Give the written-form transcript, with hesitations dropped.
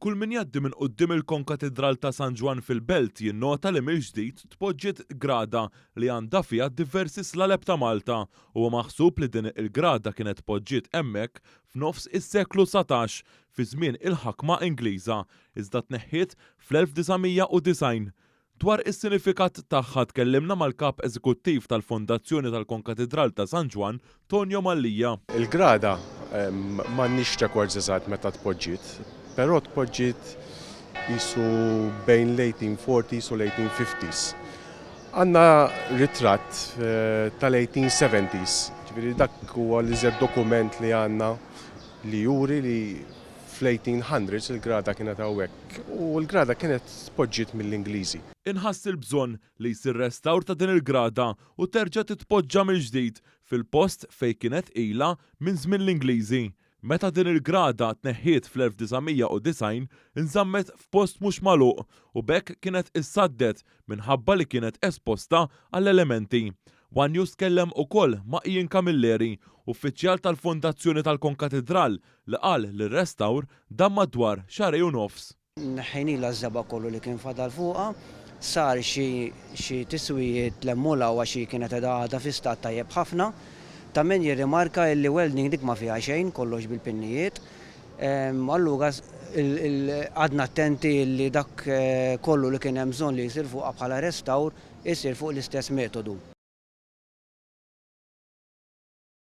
Kull min jgħaddi minn quddiem il-Konkatedral ta' San Ġwan fil-Belt jinnota li mill-ġdid tpoġġiet grada li għandha fiha diversi slaleb ta' Malta u maħsub li din il-grada kienet poġġiet hemmhekk f'nofs is-seklu 19 fi żmien il-ħakma Ingliża iżda tneħħiet fl-1990. Dwar is-sinifikat tagħha tkellimna mal-kap eżekuttiv tal-Fondazzjoni tal-Konkatedral ta' San Ġwan, Tonio Mallija. Il-grada m'għandniex rekord eżatt meta tpoġġiet, però tpoġġiet jisu bejn l-1840s u l-1850s. Għandna ritratt tal-1870s, ġifieri dak huwa l-iżjed dokument li għandna li juri li fl-1800s il-grada kienet hawnhekk u l-grada kienet tpoġġiet mill-Ingliżi. Inħass il-bżonn li jsir restawr ta' din il-grada u terġa' titpoġġa mill-ġdid fil-post fejn kienet ilha minn żmien l-Ingliżi. Meta din il-grada tneħħiet fl-1990 inżammet f'post mhux magħluq u bekk kienet issaddet minħabba li kienet esposta għall-elementi. One News tkellem ukoll ma' Ian Camilleri, uffiċjal tal-Fondazzjoni tal-Konkatedral li qal li r-restawr dan madwar xahar u nofs. Neħħejnila ż-żeba kollu li kien fadal fuqha, sar xi tiswijiet lemmula u xi kienet għadha fi stat tajjeb ħafna. Ta' min jirrimarka li welding dik ma fiha xejn kollox bil-pinnijiet. Allura għadna attenti li dak kollu li kien hemm bżonn li jsir fuqha bħala restawr isir fuq l-istess metodu.